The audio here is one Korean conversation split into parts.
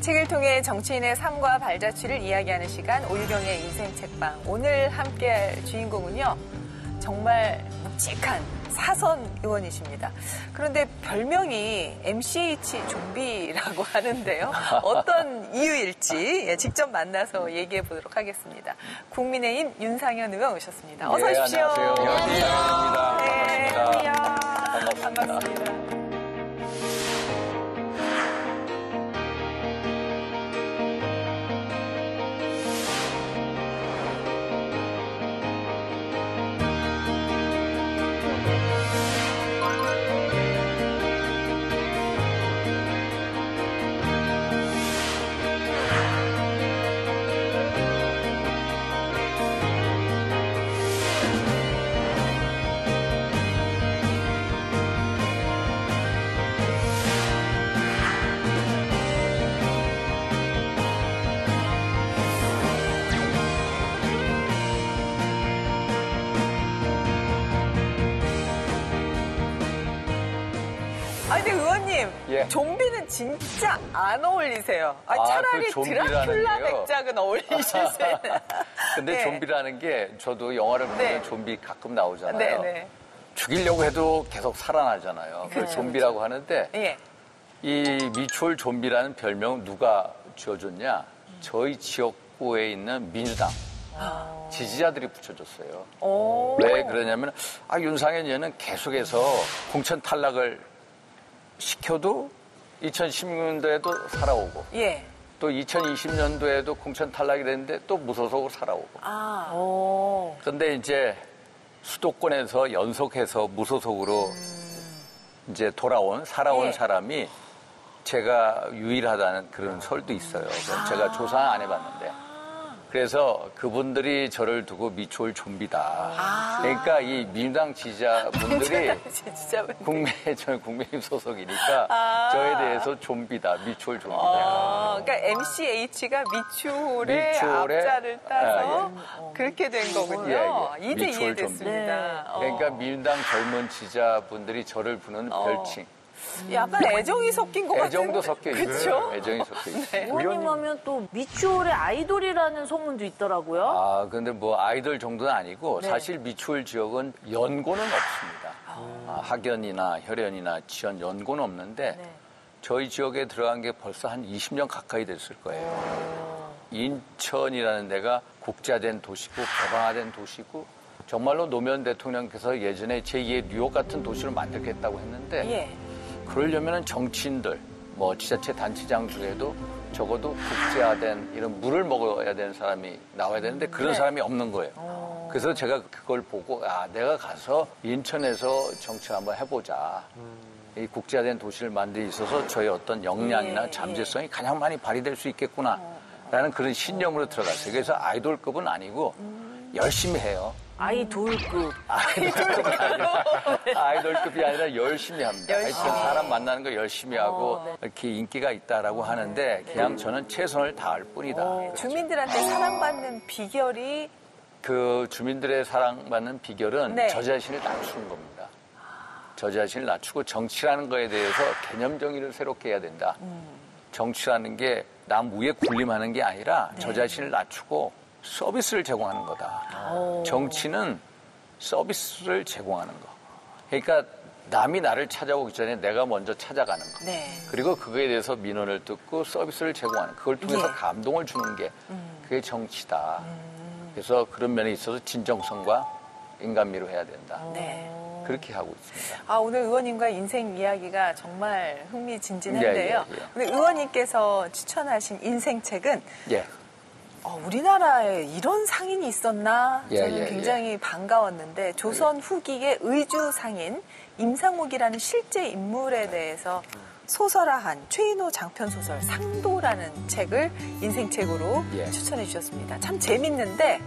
책을 통해 정치인의 삶과 발자취를 이야기하는 시간, 오유경의 인생 책방. 오늘 함께할 주인공은요, 정말 묵직한 사선 의원이십니다. 그런데 별명이 MCH 좀비라고 하는데요. 어떤 이유일지 직접 만나서 얘기해 보도록 하겠습니다. 국민의힘 윤상현 의원 오셨습니다. 어서 오십시오. 안녕하세요. 윤상현입니다. 반갑습니다. 반갑습니다. 근데 의원님, 예. 좀비는 진짜 안 어울리세요. 차라리 그 드라큘라 백작은 어울리시세요. 근데 네. 좀비라는 게 저도 영화를 보면 네. 좀비 가끔 나오잖아요. 네네. 죽이려고 해도 계속 살아나잖아요. 그걸 그렇죠, 좀비라고 하는데 예. 이 미추홀 좀비라는 별명 누가 지어줬냐? 저희 지역구에 있는 민주당 지지자들이 붙여줬어요. 왜 그러냐면 윤상현 얘는 계속해서 공천 탈락을 시켜도 2016년도에도 살아오고 예. 또 2020년도에도 공천 탈락이 됐는데 또 무소속으로 살아오고. 그런데 이제 수도권에서 연속해서 무소속으로 이제 살아온 예. 사람이 제가 유일하다는 그런 설도 있어요. 제가 조사 안 해봤는데. 그래서 그분들이 저를 두고 미추홀 좀비다. 그러니까 이 민주당 지지자분들이 저는 국민의힘 소속이니까 저에 대해서 좀비다, 미추홀 좀비다. 그러니까 MCH가 미추홀의 앞자를 따서 그렇게 된 거군요. 이제 이해됐습니다. 그러니까 민주당 젊은 지지자분들이 저를 부르는 별칭. 약간 애정이 섞인 것 같아요. 애정도 섞여 있어요. 그렇죠? 애정이 섞여 있어요. 네. 의원님 하면 또 미추홀의 아이돌이라는 소문도 있더라고요. 근데 뭐 아이돌 정도는 아니고 사실 미추홀 지역은 연고는 없습니다. 학연이나 혈연이나 지연 연고는 없는데 저희 지역에 들어간 게 벌써 한 20년 가까이 됐을 거예요. 인천이라는 데가 국제화된 도시고 개방화된 도시고 정말로 노무현 대통령께서 예전에 제2의 뉴욕 같은 도시를 만들겠다고 했는데 그러려면 정치인들, 지자체 단체장 중에도 적어도 국제화된 이런 물을 먹어야 되는 사람이 나와야 되는데 그런 사람이 없는 거예요. 그래서 제가 그걸 보고 내가 가서 인천에서 정치를 한번 해보자. 이 국제화된 도시를 만들어 있어서 저의 어떤 역량이나 잠재성이 가장 많이 발휘될 수 있겠구나. 라는 그런 신념으로 들어갔어요. 그래서 아이돌급은 아니고 열심히 해요. 아이돌급. 아이돌급이 아니라 열심히 합니다. 하여튼 사람 만나는 거 열심히 하고 이렇게 인기가 있다라고 하는데 그냥 저는 최선을 다할 뿐이다. 주민들한테 사랑받는 비결이 그 주민들의 사랑받는 비결은 저 자신을 낮추는 겁니다. 저 자신을 낮추고 정치라는 거에 대해서 개념 정의를 새롭게 해야 된다. 정치라는 게 남 위에 군림하는 게 아니라 저 자신을 낮추고 서비스를 제공하는 거다. 정치는 서비스를 제공하는 거. 그러니까 남이 나를 찾아오기 전에 내가 먼저 찾아가는 거. 그리고 그거에 대해서 민원을 듣고 서비스를 제공하는 거. 그걸 통해서 감동을 주는 게 그게 정치다. 그래서 그런 면에 있어서 진정성과 인간미로 해야 된다. 그렇게 하고 있습니다. 오늘 의원님과 인생 이야기가 정말 흥미진진한데요. 오늘 의원님께서 추천하신 인생책은 우리나라에 이런 상인이 있었나? 저는 굉장히 반가웠는데 조선 후기의 의주 상인 임상옥이라는 실제 인물에 대해서 소설화한 최인호 장편소설 상도라는 책을 인생책으로 추천해 주셨습니다. 참 재밌는데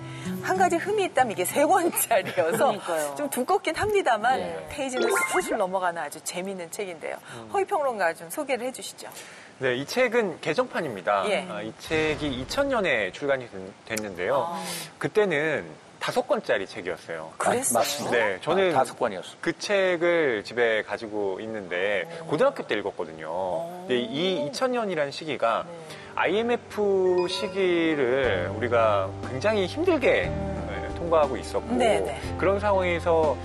한 가지 흠이 있다면 이게 3권짜리여서 좀 두껍긴 합니다만 페이지는 술술 넘어가는 아주 재밌는 책인데요. 허위평론가 좀 소개를 해 주시죠. 네, 이 책은 개정판입니다. 이 책이 2000년에 출간이 됐는데요. 그때는 5권짜리 책이었어요. 그랬어요? 맞습니다. 네, 저는 5권이었어요. 그 책을 집에 가지고 있는데 고등학교 때 읽었거든요. 근데 이 2000년이라는 시기가 IMF 시기를 우리가 굉장히 힘들게 통과하고 있었고 그런 상황에서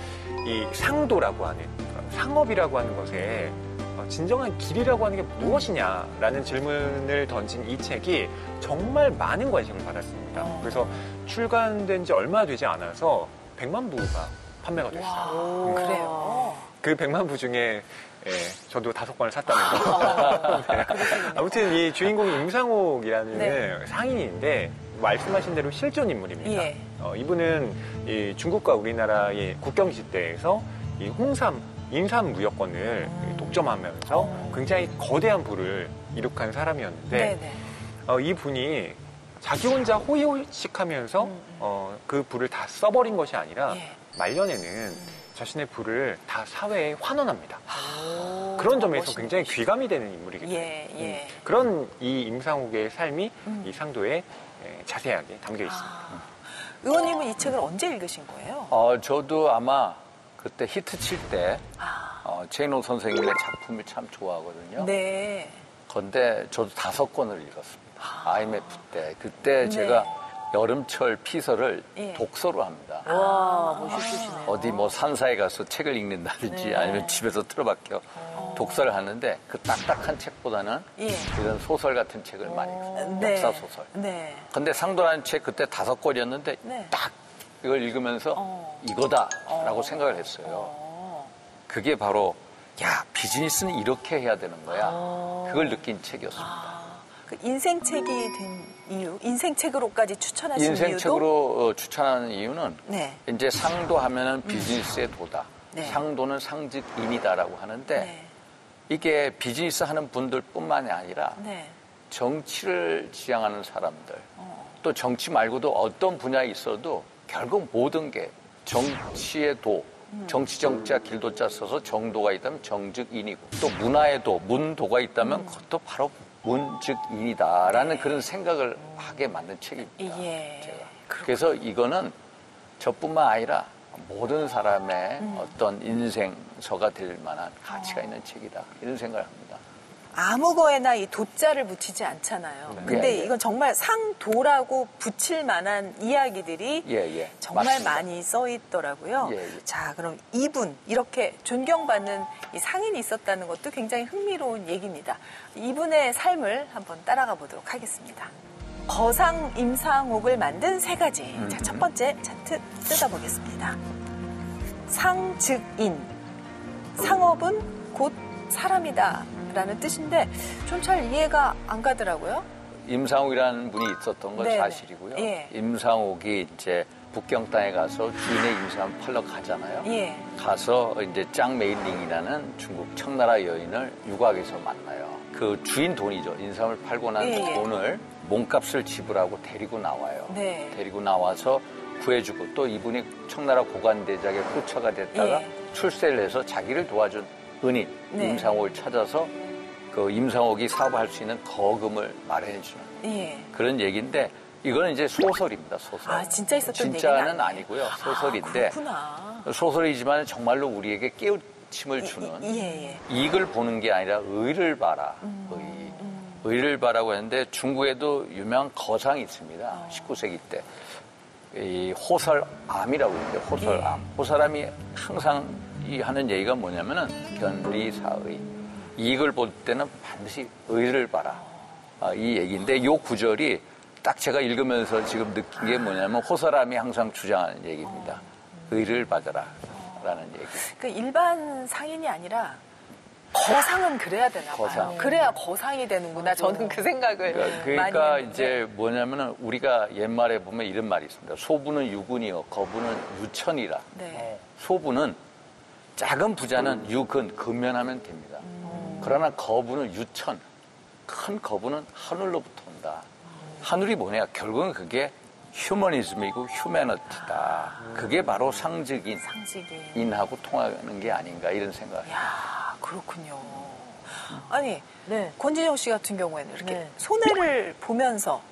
이 상도라고 하는 상업이라고 하는 것에 진정한 길이라고 하는 게 무엇이냐라는 질문을 던진 이 책이 정말 많은 관심을 받았습니다. 그래서 출간된 지 얼마 되지 않아서 100만 부가 판매가 됐어요. 그래요? 그 100만 부 중에 저도 5권을 샀다는 거. 네. 아무튼 이 주인공이 임상옥이라는 상인인데 말씀하신 대로 실존 인물입니다. 이분은 이 중국과 우리나라의 국경 지대에서 이 인삼 무역권을 독점하면서 굉장히 거대한 부를 이룩한 사람이었는데 이 분이 자기 혼자 호의호식하면서 그 부를 다 써버린 것이 아니라 말년에는 자신의 부를 다 사회에 환원합니다. 그런 점에서 멋있네. 굉장히 귀감이 되는 인물이겠죠. 그런 이 임상옥의 삶이 이 상도에 자세하게 담겨 있습니다. 의원님은 이 책을 언제 읽으신 거예요? 저도 아마 그때 히트 칠 때 최인호 선생님의 작품을 참 좋아하거든요. 네. 그런데 저도 5권을 읽었습니다. IMF 때. 그때 제가 여름철 피서를 독서로 합니다. 와, 멋있으시네요. 어디 뭐 산사에 가서 책을 읽는다든지 아니면 집에서 틀어박혀 독서를 하는데 그 딱딱한 책보다는 이런 소설 같은 책을 많이 읽었어요. 역사 소설. 근데 상도라는 책 그때 5권이었는데 딱 이걸 읽으면서 이거다라고 생각을 했어요. 그게 바로 비즈니스는 이렇게 해야 되는 거야. 그걸 느낀 책이었습니다. 그 인생책이 된 이유, 인생책으로까지 추천하신 이유도? 인생책으로 추천하는 이유는 이제 상도하면은 비즈니스의 도다. 상도는 상직인이다라고 하는데 이게 비즈니스 하는 분들뿐만이 아니라 정치를 지향하는 사람들 또 정치 말고도 어떤 분야에 있어도 결국 모든 게 정치의 도, 정치 정자 길도자 써서 정도가 있다면 정직인이고 또 문화의 도, 문도가 있다면 그것도 바로 문즉인이다라는 그런 생각을 하게 만든 책입니다. 제가. 그래서 이거는 저뿐만 아니라 모든 사람의 어떤 인생서가 될 만한 가치가 있는 책이다. 이런 생각을 합니다. 아무 거에나 이 도자를 붙이지 않잖아요. 근데 이건 정말 상도라고 붙일 만한 이야기들이 정말 맞습니다. 많이 써 있더라고요. 자, 그럼 이분, 이렇게 존경받는 이 상인이 있었다는 것도 굉장히 흥미로운 얘기입니다. 이분의 삶을 한번 따라가 보도록 하겠습니다. 거상 임상옥을 만든 3가지. 자, 첫 번째 차트 뜯어보겠습니다. 상즉인. 상업은 곧 사람이다. 라는 뜻인데 좀 잘 이해가 안 가더라고요. 임상옥이라는 분이 있었던 건 사실이고요. 임상옥이 이제 북경 땅에 가서 주인의 임상을 팔러 가잖아요. 가서 이제 짱 메일링이라는 중국 청나라 여인을 유곽에서 만나요. 그 주인 돈이죠. 인삼을 팔고 난 돈을 몸값을 지불하고 데리고 나와요. 데리고 나와서 구해주고 또 이분이 청나라 고관대작의 후처가 됐다가 출세를 해서 자기를 도와준 은인 임상옥을 찾아서 그 임상옥이 사업할 수 있는 거금을 마련해주는 그런 얘기인데 이거는 이제 소설입니다. 소설. 아, 진짜 있었던 진짜는 아니고요. 소설인데 소설이지만 정말로 우리에게 깨우침을 주는 이익을 보는 게 아니라 의를 봐라. 의를 봐라고 했는데 중국에도 유명한 거상이 있습니다. 19세기 때. 이 호설암이라고 있는데 호설암. 호설암이 항상 하는 얘기가 뭐냐면은 견리사의 이익을 볼 때는 반드시 의를 봐라. 이 얘기인데 이 구절이 딱 제가 읽으면서 지금 느낀 게 뭐냐면 호설암이 항상 주장하는 얘기입니다. 의를 받아라 라는 얘기. 그러니까 일반 상인이 아니라 거상은 그래야 되나 봐요. 거상. 그래야 거상이 되는구나. 저는 그 생각을 그러니까 많이 했는데. 이제 뭐냐면은 우리가 옛말에 보면 이런 말이 있습니다. 소부는 유군이요 거부는 유천이라. 소부는 작은 부자는 유근, 근면하면 됩니다. 그러나 거부는 유천, 큰 거부는 하늘로부터 온다. 하늘이 뭐냐? 결국은 그게 휴머니즘이고 휴머니티다. 그게 바로 상직인하고 통하는 게 아닌가 이런 생각을 해요. 그렇군요. 아니, 권진영 씨 같은 경우에는 이렇게 손해를 보면서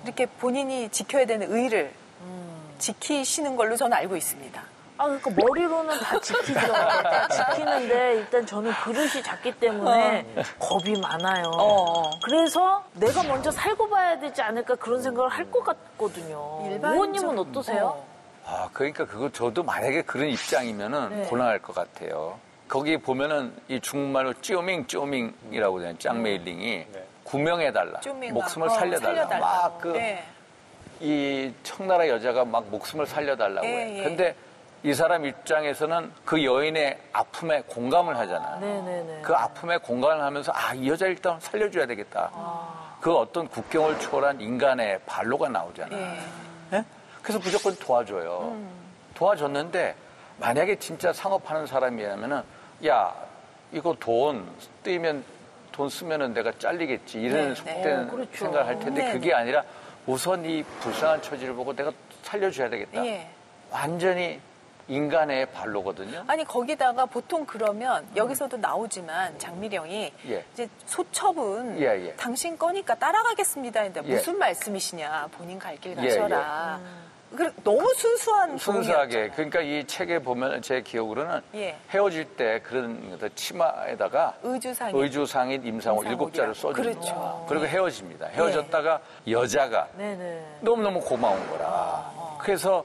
이렇게 본인이 지켜야 되는 의를 지키시는 걸로 저는 알고 있습니다. 그러니까 머리로는 다 지키죠. 다 지키는데 일단 저는 그릇이 작기 때문에 겁이 많아요. 그래서 내가 먼저 살고 봐야 되지 않을까 그런 생각을 할 것 같거든요. 의원님은 어떠세요? 그러니까 그거 저도 만약에 그런 입장이면은 곤란할 것 같아요. 거기 보면은 이 중국말로 찌오밍이라고 되는 짱메일링이 구명해달라. 목숨을 살려달라. 막 이 청나라 여자가 막 목숨을 살려달라고 해. 근데 이 사람 입장에서는 그 여인의 아픔에 공감을 하잖아요. 그 아픔에 공감을 하면서 이 여자 일단 살려줘야 되겠다. 그 어떤 국경을 초월한 인간의 발로가 나오잖아요. 네? 그래서 무조건 도와줘요. 도와줬는데 만약에 진짜 상업하는 사람이라면은 야 이거 돈 쓰면은 내가 잘리겠지 이런 속된 그렇죠. 생각을 할 텐데 그게 아니라 우선 이 불쌍한 처지를 보고 내가 살려줘야 되겠다. 완전히 인간의 발로거든요. 아니 거기다가 보통 그러면 여기서도 나오지만 장미령이 이제 소첩은 당신 거니까 따라가겠습니다. 근데 무슨 말씀이시냐. 본인 갈 길 가셔라. 너무 순수하게. 그러니까 이 책에 보면 제 기억으로는 헤어질 때 그런 치마에다가 의주상인 임상호 7자를 써줍니다. 그리고 헤어집니다. 헤어졌다가 여자가 너무너무 고마운 거라. 그래서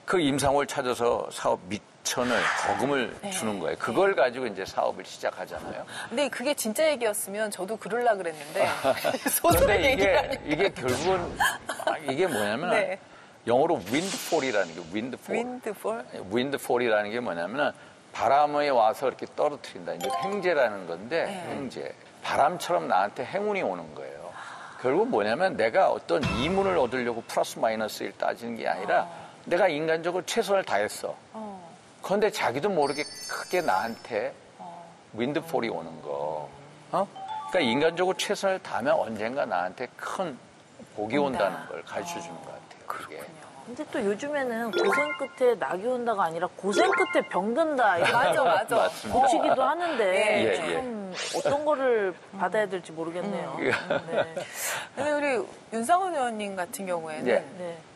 그 임상호를 찾아서 사업 미천을 거금을 주는 거예요. 그걸 가지고 이제 사업을 시작하잖아요. 근데 그게 진짜 얘기였으면 저도 그러려고 그랬는데 소설의 얘기라니까. 이게 결국은 이게 뭐냐면 영어로 윈드폴이라는 게 윈드폴이라는 게 뭐냐면 바람에 와서 이렇게 떨어뜨린다. 이제 횡재라는 건데 횡재. 바람처럼 나한테 행운이 오는 거예요. 결국 뭐냐면 내가 어떤 이문을 얻으려고 플러스 마이너스를 따지는 게 아니라 내가 인간적으로 최선을 다했어. 그런데 자기도 모르게 크게 나한테 윈드폴이 오는 거. 그러니까 인간적으로 최선을 다하면 언젠가 나한테 큰 복이 온다는 걸 가르쳐 주는 것 같아요. 그게. 근데 또 요즘에는 고생 끝에 낙이 온다가 아니라 고생 끝에 병 든다. 맞아. 고치기도 하는데 참 어떤 거를 받아야 될지 모르겠네요. 근데 우리 윤상훈 의원님 같은 경우에는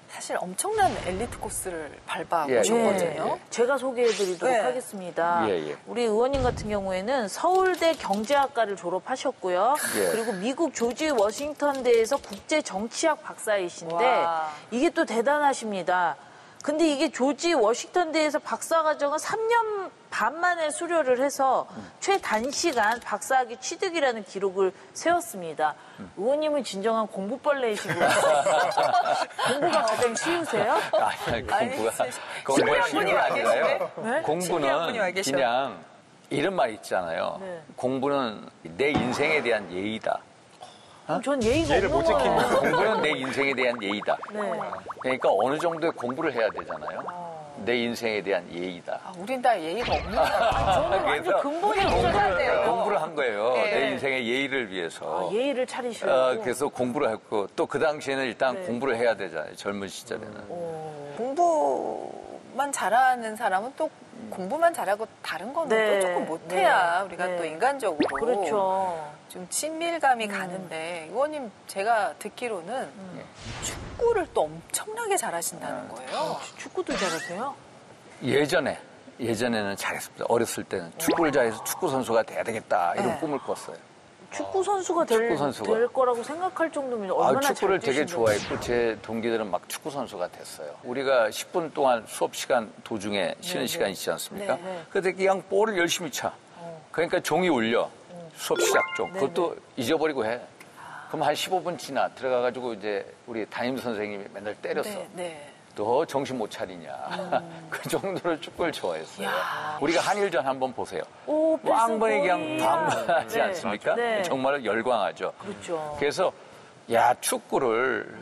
사실 엄청난 엘리트 코스를 밟아보셨거든요. 제가 소개해드리도록 하겠습니다. 우리 의원님 같은 경우에는 서울대 경제학과를 졸업하셨고요. 그리고 미국 조지 워싱턴대에서 국제정치학 박사이신데 이게 또 대단하십니다. 근데 이게 조지 워싱턴대에서 박사과정은 3년 반 만에 수료를 해서 최단시간 박사학위 취득이라는 기록을 세웠습니다. 의원님은 진정한 공부벌레이시고 공부가 가장 쉬우세요? 공부가 쉬운 거 아니라요. 공부는 그냥 이런 말 있잖아요. 공부는 내 인생에 대한 예의다. 전 예의를 못 지키는 공부는 내 인생에 대한 예의다. 그러니까 어느 정도의 공부를 해야 되잖아요. 내 인생에 대한 예의다. 우린 다 예의가 없는 거야. 저는 완전 근본이 없어야 돼요. 공부를 한 거예요. 내 인생의 예의를 위해서. 예의를 차리시려고. 그래서 공부를 했고 또 그 당시에는 일단 공부를 해야 되잖아요. 젊은 시절에는. 공부만 잘하는 사람은 또 공부만 잘하고 다른 건 또 조금 못해야 우리가 또 인간적으로 좀 친밀감이 가는데 의원님 제가 듣기로는 축구를 또 엄청나게 잘하신다는 거예요. 축구도 잘하세요? 예전에는 잘했습니다. 어렸을 때는 축구를 잘해서 축구 선수가 돼야 되겠다 이런 꿈을 꿨어요. 축구 선수가 될 거라고 생각할 정도면 얼마나 축구를 되게 좋아했고 제 동기들은 막 축구 선수가 됐어요. 우리가 10분 동안 수업 시간 도중에 쉬는 시간 있지 않습니까? 그때 그냥 볼을 열심히 차. 그러니까 종이 울려. 수업 시작 좀. 그것도 잊어버리고 해. 그럼 한 15분 지나 들어가가지고 이제 우리 담임 선생님이 맨날 때렸어. 너 정신 못 차리냐. 그 정도로 축구를 좋아했어요. 우리가 한일전 한번 보세요. 왕번이 그냥 방문하지 않습니까? 정말 열광하죠. 그렇죠. 그래서 축구를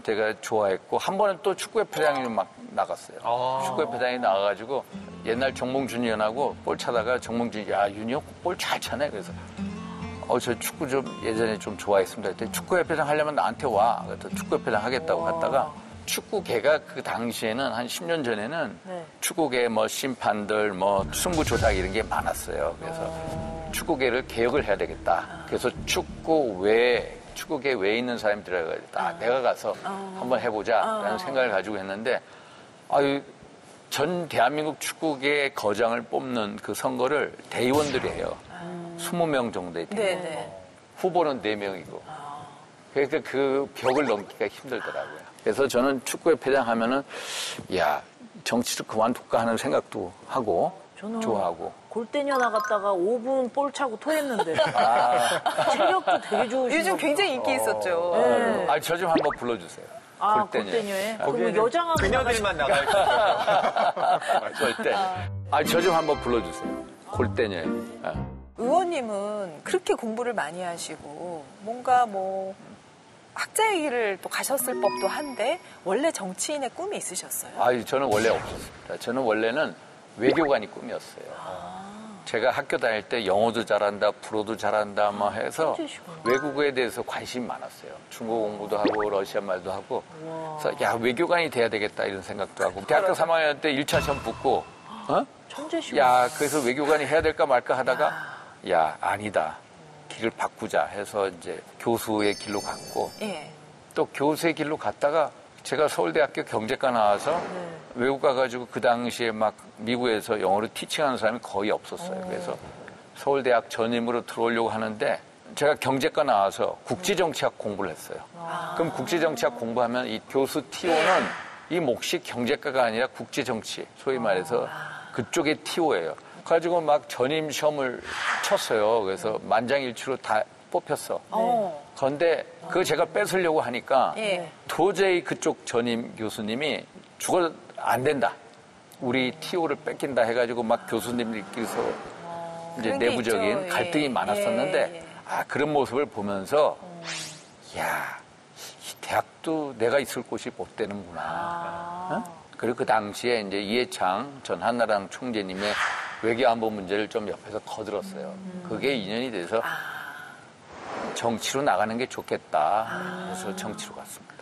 제가 좋아했고 한 번은 또 축구협회장이 막 나갔어요. 축구협회장이 나가가지고 옛날 정몽준 의원하고 볼 차다가 정몽준이 윤이 형 볼 잘 차네. 그래서 저 축구 좀 예전에 좀 좋아했습니다. 그때 축구협회장 하려면 나한테 와. 그래서 축구협회장 하겠다고 갔다가 축구계가 그 당시에는 한 10년 전에는 축구계 심판들 승부 조작 이런 게 많았어요. 그래서 축구계를 개혁을 해야 되겠다. 그래서 축구 외 축구계 외에 있는 사람이 들어가야 내가 가서 한번 해보자라는 생각을 가지고 했는데 전 대한민국 축구계 거장을 뽑는 그 선거를 대의원들이 해요. 20명 정도의 대의원. 후보는 4명이고. 그러니까 그 벽을 넘기가 힘들더라고요. 그래서 저는 축구협회장 하면은 정치를 그만둘까 하는 생각도 하고 좋아하고. 골대녀 나갔다가 5분 볼 차고 토했는데. 체력도 되게 좋으시고. 요즘 굉장히 인기 있었죠. 네. 저 좀 한번 불러주세요. 골대녀에? 그럼 여장하고 그녀들만 나갈 골대녀. 저 좀 한번 불러주세요. 골대녀에. 의원님은 그렇게 공부를 많이 하시고 뭔가 학자의 길을 또 가셨을 법도 한데 원래 정치인의 꿈이 있으셨어요? 저는 원래 없었습니다. 저는 원래는 외교관이 꿈이었어요. 제가 학교 다닐 때 영어도 잘한다, 불어도 잘한다 해서 외국어에 대해서 관심이 많았어요. 중국어 공부도 하고 러시아 말도 하고. 그래서 외교관이 돼야 되겠다 이런 생각도 하고. 대학교 3학년 때 1차 시험 붙고 천재시구나. 그래서 외교관이 해야 될까 말까 하다가 아니다. 길을 바꾸자 해서 이제 교수의 길로 갔고 또 교수의 길로 갔다가 제가 서울대학교 경제과 나와서 외국 가가지고 그 당시에 막 미국에서 영어로 티칭하는 사람이 거의 없었어요. 그래서 서울대학 전임으로 들어오려고 하는데 제가 경제과 나와서 국제정치학 공부를 했어요. 그럼 국제정치학 공부하면 이 교수 TO는 이 몫이 경제과가 아니라 국제정치, 소위 말해서 그쪽의 TO예요. 그래가지고 막 전임 시험을 쳤어요. 그래서 만장일치로 다 뽑혔어. 그런데 그거 제가 뺏으려고 하니까 도저히 그쪽 전임 교수님이 죽어 안 된다. 우리 TO를 뺏긴다 해가지고 막 교수님들끼리서 이제 내부적인 있죠. 갈등이 많았었는데 그런 모습을 보면서 이 대학도 내가 있을 곳이 못 되는구나. 그리고 그 당시에 이제 이해창 전 한나라당 총재님의 외교안보 문제를 좀 옆에서 거들었어요. 그게 인연이 돼서 정치로 나가는 게 좋겠다. 그래서 정치로 갔습니다.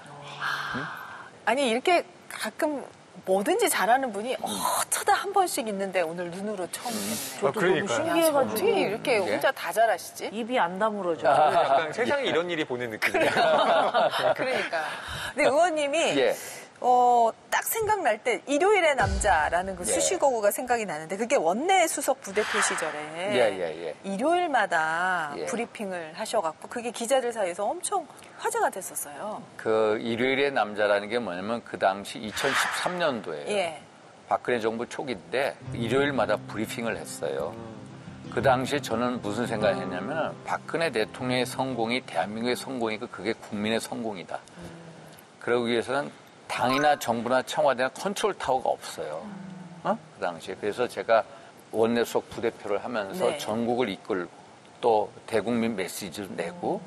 아니 이렇게 가끔 뭐든지 잘하는 분이 어쩌다 한 번씩 있는데 오늘 눈으로 처음 뵀네요. 저도 너무 신기해가지고. 어떻게 이렇게 혼자 다 잘하시지? 입이 안 다물어져. 약간 세상에 이런 일이 보는 느낌이에요. 그러니까. 근데 의원님이 딱 생각날 때 일요일의 남자라는 그 수식어구가 생각이 나는데 그게 원내 수석 부대표 시절에 일요일마다 브리핑을 하셔갖고 그게 기자들 사이에서 엄청 화제가 됐었어요. 그 일요일의 남자라는 게 뭐냐면 그 당시 2013년도에 박근혜 정부 초기인데 일요일마다 브리핑을 했어요. 그 당시에 저는 무슨 생각을 했냐면 박근혜 대통령의 성공이 대한민국의 성공이고 그게 국민의 성공이다. 그러기 위해서는 당이나 정부나 청와대나 컨트롤 타워가 없어요. 그 당시에. 그래서 제가 원내 수석 부대표를 하면서 전국을 이끌고 또 대국민 메시지를 내고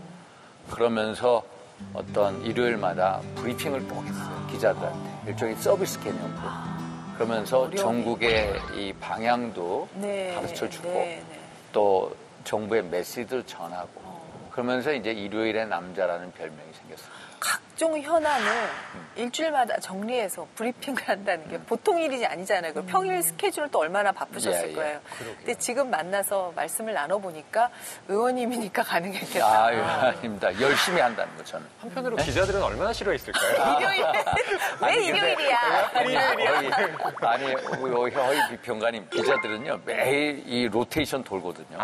그러면서 어떤 일요일마다 브리핑을 꼭 했어요. 기자들한테. 일종의 서비스 개념으로. 그러면서 전국의 이 방향도 가르쳐주고 또 정부의 메시지를 전하고 그러면서 이제 일요일의 남자라는 별명이 생겼어요. 각종 현안을 일주일마다 정리해서 브리핑을 한다는 게 보통 일이 아니잖아요. 그 평일 스케줄도 얼마나 바쁘셨을 거예요. 근데 지금 만나서 말씀을 나눠보니까 의원님이니까 가능했겠다. 아닙니다. 열심히 한다는 거 저는. 한편으로 기자들은 얼마나 싫어했을까요? 일요일에 왜 일요일이야? 허위 비평가님 기자들은요 매일 이 로테이션 돌거든요.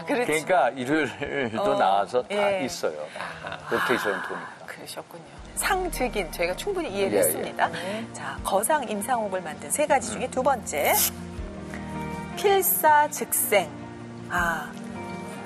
그렇지. 그러니까 일요일도 나와서 다 있어요. 로테이션 도니까. 그러셨군요. 상즉인 저희가 충분히 이해를 했습니다. 자, 거상 임상옥을 만든 3가지 중에 2번째. 필사즉생.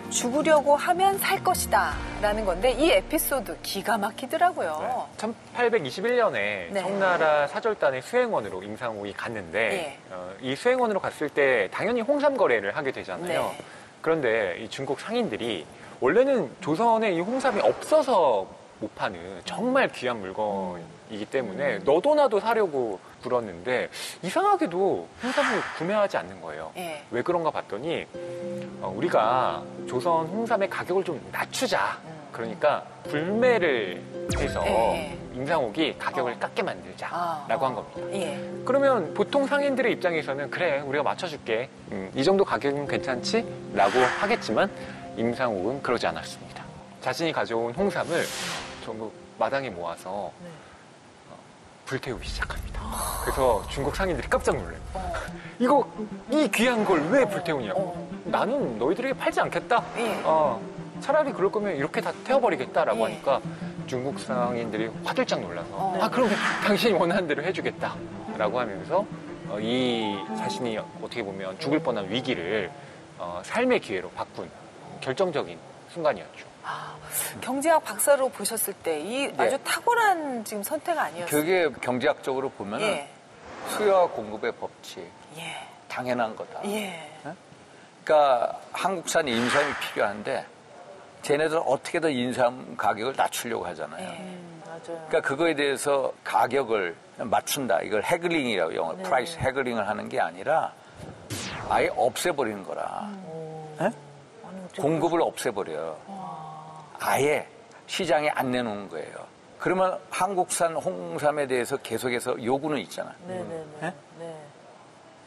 죽으려고 하면 살 것이다 라는 건데 이 에피소드 기가 막히더라고요. 1821년에 청나라 사절단의 수행원으로 임상옥이 갔는데 이 수행원으로 갔을 때 당연히 홍삼 거래를 하게 되잖아요. 그런데 이 중국 상인들이 원래는 조선에 이 홍삼이 없어서 못 파는 정말 귀한 물건이기 때문에 너도 나도 사려고 불었는데 이상하게도 홍삼을 구매하지 않는 거예요. 왜 그런가 봤더니 우리가 조선 홍삼의 가격을 좀 낮추자. 그러니까 불매를 해서 임상옥이 가격을 깎게 만들자라고 한 겁니다. 그러면 보통 상인들의 입장에서는 그래 우리가 맞춰줄게. 이 정도 가격은 괜찮지? 라고 하겠지만 임상옥은 그러지 않았습니다. 자신이 가져온 홍삼을 전부 마당에 모아서 불태우기 시작합니다. 그래서 중국 상인들이 깜짝 놀래요. 이 귀한 걸 왜 불태우냐고. 나는 너희들에게 팔지 않겠다. 차라리 그럴 거면 이렇게 다 태워버리겠다라고 하니까 중국 상인들이 화들짝 놀라서 그럼 당신이 원하는 대로 해주겠다라고 하면서 이 자신이 어떻게 보면 죽을 뻔한 위기를 삶의 기회로 바꾼 결정적인 순간이었죠. 경제학 박사로 보셨을 때 이 아주 탁월한 지금 선택 아니었어요? 그게 경제학적으로 보면은 수요와 공급의 법칙. 당연한 거다. 그러니까 한국산 인삼이 필요한데 쟤네들은 어떻게든 인삼 가격을 낮추려고 하잖아요. 맞아요. 그러니까 그거에 대해서 가격을 맞춘다. 이걸 해글링이라고 영어 프라이스 해글링을 하는 게 아니라 아예 없애버리는 거라. 공급을 없애버려요. 아예 시장에 안 내놓은 거예요. 그러면 한국산 홍삼에 대해서 계속해서 요구는 있잖아. 네네네.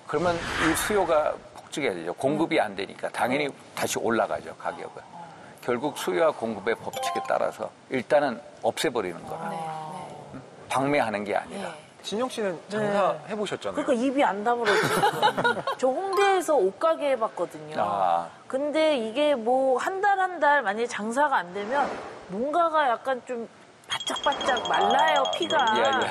그러면 이 수요가 폭증해야 되죠. 공급이 안 되니까 당연히 다시 올라가죠, 가격은. 결국 수요와 공급의 법칙에 따라서 일단은 없애버리는 거라. 방매하는 게 아니라. 진영 씨는 장사 해보셨잖아요. 그러니까 입이 안 다물어지고. 저 홍대에서 옷가게 해봤거든요. 근데 이게 뭐 한 달 만약에 장사가 안 되면 뭔가가 약간 좀 바짝바짝 말라요, 피가.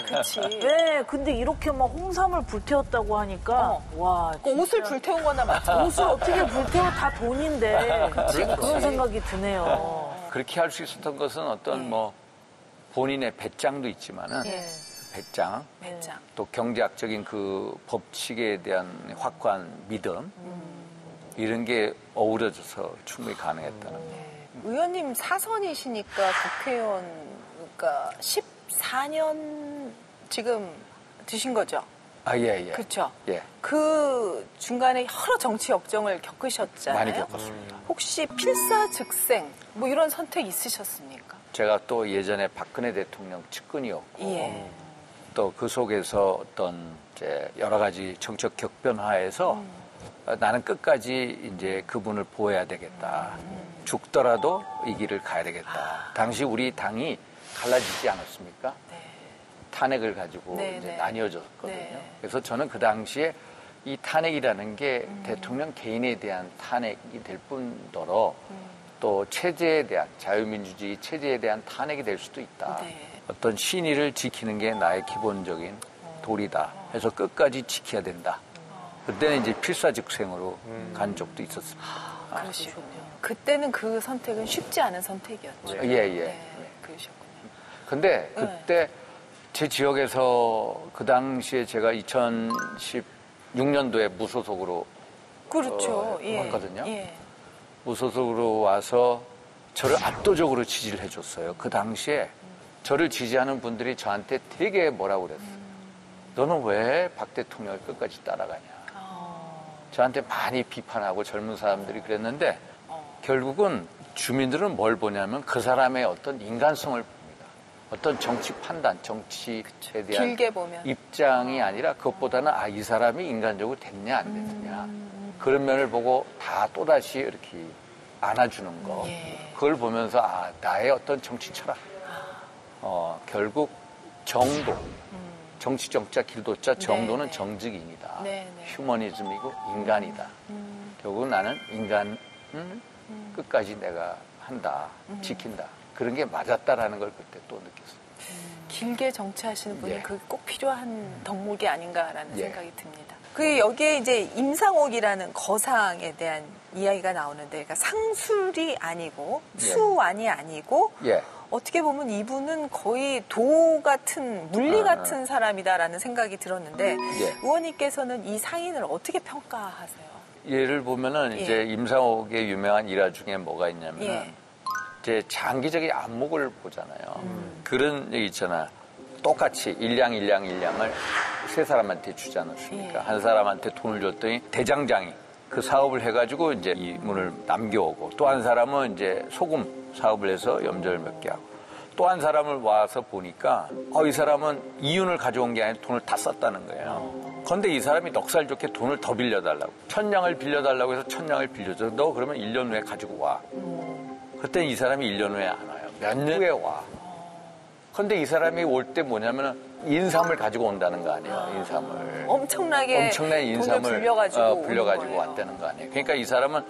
그렇지. 네, 근데 이렇게 막 홍삼을 불태웠다고 하니까 와. 그 옷을 불태운 거나 마찬가지. 옷을 어떻게 불태워 다 돈인데. 그런 생각이 드네요. 그렇게 할 수 있었던 것은 어떤 뭐 본인의 배짱도 있지만은 배짱, 또 경제학적인 그 법칙에 대한 확고한 믿음 이런 게 어우러져서 충분히 가능했다는 거예요. 의원님 사선이시니까 국회의원 그러니까 14년 지금 드신 거죠? 예. 그렇죠. 예. 그 중간에 여러 정치 역정을 겪으셨잖아요. 많이 겪었습니다. 혹시 필사즉생 뭐 이런 선택 있으셨습니까? 제가 또 예전에 박근혜 대통령 측근이었고 또 그 속에서 어떤 이제 여러 가지 정책 격변화에서 나는 끝까지 이제 그분을 보호해야 되겠다. 죽더라도 이 길을 가야 되겠다. 당시 우리 당이 갈라지지 않았습니까? 탄핵을 가지고 이제 나뉘어졌거든요. 그래서 저는 그 당시에 이 탄핵이라는 게 대통령 개인에 대한 탄핵이 될 뿐더러 또 체제에 대한 자유민주주의 체제에 대한 탄핵이 될 수도 있다. 어떤 신의를 지키는 게 나의 기본적인 도리다. 해서 끝까지 지켜야 된다. 그때는 이제 필사즉생으로 간 적도 있었습니다. 그러시군요. 그때는 그 선택은 쉽지 않은 선택이었죠. 예. 그러셨군요. 근데 그때 제 지역에서 그 당시에 제가 2016년도에 무소속으로 왔거든요. 무소속으로 와서 저를 압도적으로 지지를 해줬어요. 그 당시에 저를 지지하는 분들이 저한테 되게 뭐라고 그랬어요. 너는 왜 박 대통령을 끝까지 따라가냐. 저한테 많이 비판하고 젊은 사람들이 그랬는데 결국은 주민들은 뭘 보냐면 그 사람의 어떤 인간성을 봅니다. 어떤 정치 판단, 정치에 대한 길게 보면. 입장이 아니라 그것보다는 이 사람이 인간적으로 됐냐 안 됐느냐. 그런 면을 보고 다 또다시 이렇게 안아주는 거. 그걸 보면서 나의 어떤 정치 철학. 결국 정도. 정치 정자 길도자 정도는 정직인이다. 휴머니즘이고 인간이다. 결국 나는 인간을 끝까지 내가 한다. 지킨다. 그런 게 맞았다라는 걸 그때 또 느꼈어요. 길게 정치하시는 분이 그게 꼭 필요한 덕목이 아닌가라는 생각이 듭니다. 그 여기에 이제 임상옥이라는 거상에 대한 이야기가 나오는데, 그러니까 상술이 아니고 수완이 아니고 어떻게 보면 이분은 거의 도 같은 물리 같은 사람이다라는 생각이 들었는데 의원님께서는 이 상인을 어떻게 평가하세요? 예를 보면은 이제 임상옥의 유명한 일화 중에 뭐가 있냐면 이제 장기적인 안목을 보잖아요. 그런 얘기 있잖아. 똑같이 일량을 세 사람한테 주지 않았습니까? 한 사람한테 돈을 줬더니 대장장이 그 사업을 해가지고 이제 이문을 남겨오고, 또 한 사람은 이제 소금 사업을 해서 염전을 몇 개 하고, 또 한 사람을 와서 보니까 이 사람은 이윤을 가져온 게 아니라 돈을 다 썼다는 거예요. 그런데 이 사람이 넉살 좋게 돈을 더 빌려달라고, 1000냥을 빌려달라고 해서 1000냥을 빌려줘. 너 그러면 1년 후에 가지고 와. 그때는 이 사람이 1년 후에 안 와요. 몇 년 후에 와. 근데 이 사람이 올 때 뭐냐면은 인삼을 가지고 온다는 거 아니에요. 인삼을. 엄청난 인삼을 불려가지고 왔다는 거 아니에요. 그러니까 이 사람은